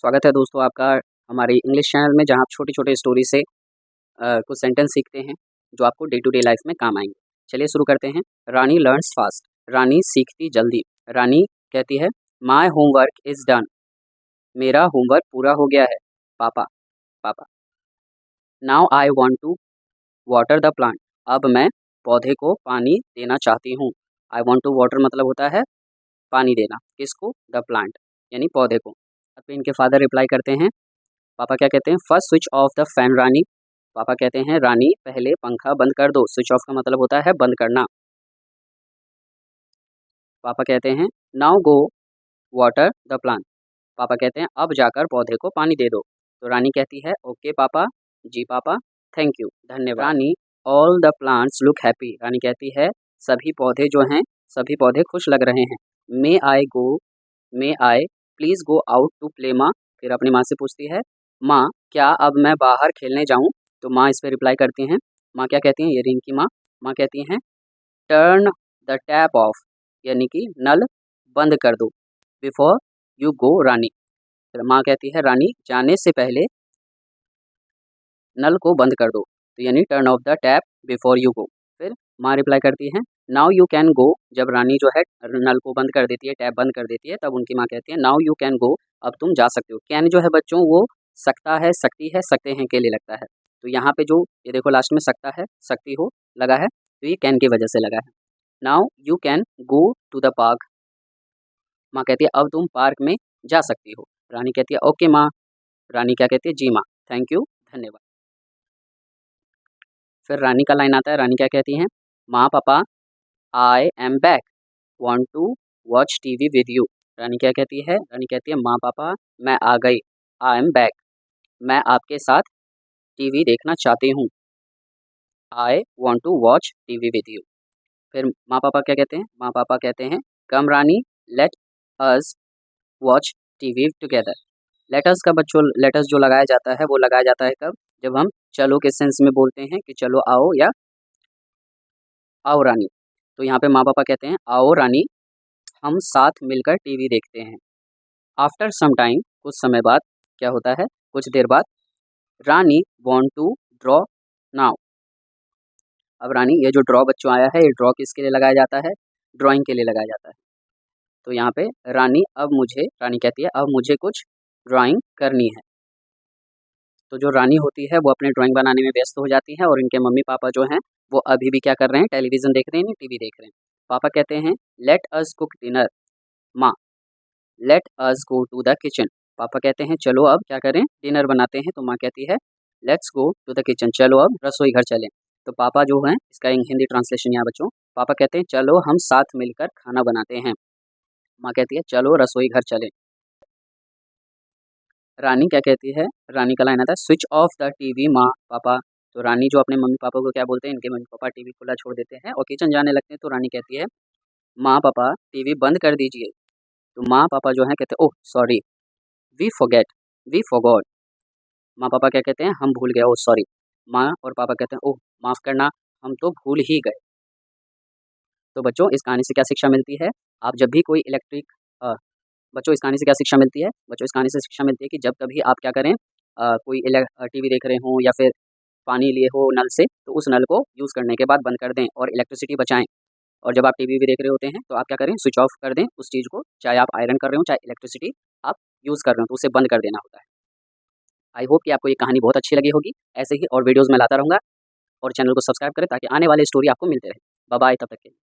स्वागत है दोस्तों आपका हमारे इंग्लिश चैनल में, जहां आप छोटी छोटी स्टोरी से कुछ सेंटेंस सीखते हैं जो आपको डे टू डे लाइफ में काम आएंगे। चलिए शुरू करते हैं। रानी लर्न्स फास्ट। रानी सीखती जल्दी। रानी कहती है माई होमवर्क इज़ डन। मेरा होमवर्क पूरा हो गया है पापा। पापा। Now I want to water the plant. अब मैं पौधे को पानी देना चाहती हूँ। आई वॉन्ट टू वाटर मतलब होता है पानी देना। किसको? द प्लांट, यानी पौधे को। अब इनके फादर रिप्लाई करते हैं। पापा क्या कहते हैं? First switch off the fan Rani. पापा कहते हैं रानी पहले पंखा बंद कर दो। स्विच ऑफ का मतलब होता है बंद करना। पापा कहते हैं now go water the plant. पापा कहते हैं अब जाकर पौधे को पानी दे दो। तो रानी कहती है ओके पापा। जी पापा, थैंक यू, धन्यवाद। Rani all the plants look happy. Rani कहती है सभी पौधे जो हैं, सभी पौधे खुश लग रहे हैं। May I please go out to play माँ। फिर अपनी माँ से पूछती है माँ क्या अब मैं बाहर खेलने जाऊँ? तो माँ इस पर रिप्लाई करती हैं। माँ क्या कहती हैं? ये रिंग की माँ। माँ कहती हैं टर्न द टैप ऑफ, यानी कि नल बंद कर दो। बिफोर यू गो रानी। फिर माँ कहती है रानी जाने से पहले नल को बंद कर दो, तो यानी turn off the tap before you go. फिर माँ रिप्लाई करती है नाउ यू कैन गो। जब रानी जो है नल को बंद कर देती है, टैप बंद कर देती है, तब उनकी माँ कहती है नाउ यू कैन गो। अब तुम जा सकते हो। कैन जो है बच्चों वो सकता है, सकती है, सकते हैं के लिए लगता है। तो यहाँ पे जो ये देखो लास्ट में सकता है, सकती हो लगा है, तो ये कैन की वजह से लगा है। Now you can go to the park. माँ कहती है अब तुम पार्क में जा सकती हो। रानी कहती है ओके माँ। रानी क्या कहती है? जी माँ, थैंक यू, धन्यवाद। फिर रानी का लाइन आता है। रानी क्या कहती हैं? माँ पापा I am back, want to watch TV with you. Rani क्या कहती है? रानी कहती है माँ पापा मैं आ गई। आई एम बैक, मैं आपके साथ टीवी देखना चाहती हूँ। I want to watch TV with you. फिर माँ पापा क्या कहते हैं? माँ पापा कहते हैं come Rani let us watch TV together. Let's का बच्चों लेटस जो लगाया जाता है वो लगाया जाता है कब? जब हम चलो के सेंस में बोलते हैं कि चलो आओ या आओ रानी। तो यहाँ पे माँ पापा कहते हैं आओ रानी हम साथ मिलकर टीवी देखते हैं। आफ्टर सम टाइम, कुछ समय बाद क्या होता है? कुछ देर बाद रानी वॉन्ट टू ड्रॉ नाउ। अब रानी ये जो ड्रॉ बच्चों आया है, ये ड्रॉ किसके लिए लगाया जाता है? ड्राइंग के लिए लगाया जाता है। तो यहाँ पे रानी कहती है अब मुझे कुछ ड्राइंग करनी है। तो जो रानी होती है वो अपने ड्राइंग बनाने में व्यस्त हो जाती है, और इनके मम्मी पापा जो हैं वो अभी भी क्या कर रहे हैं? टेलीविज़न देख रहे हैं, टीवी देख रहे हैं। पापा कहते हैं लेट अस कुक डिनर। माँ let us go to the kitchen. पापा कहते हैं चलो अब क्या करें? डिनर बनाते हैं। तो माँ कहती है let's go to the kitchen, चलो अब रसोई घर चलें। तो पापा जो हैं, इसका हिंदी ट्रांसलेशन यहाँ बच्चों, पापा कहते हैं चलो हम साथ मिलकर खाना बनाते हैं। माँ कहती है चलो रसोई घर चलें। रानी क्या कहती है? रानी का लाइन आता है स्विच ऑफ द टीवी माँ पापा। तो रानी जो अपने मम्मी पापा को क्या बोलते हैं? इनके मम्मी पापा टीवी खुला छोड़ देते हैं और किचन जाने लगते हैं। तो रानी कहती है माँ पापा टीवी बंद कर दीजिए। तो माँ पापा जो हैं कहते हैं ओह सॉरी, वी फॉरगॉट। माँ पापा क्या कहते हैं? हम भूल गए, ओह सॉरी। माँ और पापा कहते हैं ओह माफ़ करना, हम तो भूल ही गए। तो बच्चों इस कहानी से क्या शिक्षा मिलती है? आप जब भी कोई बच्चों इस कहानी से क्या शिक्षा मिलती है? बच्चों इस कहानी से शिक्षा मिलती है कि जब कभी आप क्या करें, कोई टीवी देख रहे हों या फिर पानी लिए हो नल से, तो उस नल को यूज़ करने के बाद बंद कर दें और इलेक्ट्रिसिटी बचाएं। और जब आप टीवी भी देख रहे होते हैं तो आप क्या करें? स्विच ऑफ कर दें उस चीज़ को, चाहे आप आयरन कर रहे हो, चाहे इलेक्ट्रिसिटी आप यूज़ कर रहे हो, तो उसे बंद कर देना होता है। आई होप कि आपको ये कहानी बहुत अच्छी लगी होगी। ऐसे ही और वीडियोज़ मैं लाता रहूँगा, और चैनल को सब्सक्राइब करें ताकि आने वाले स्टोरी आपको मिलते रहे। बाय बाय, तब तक के लिए।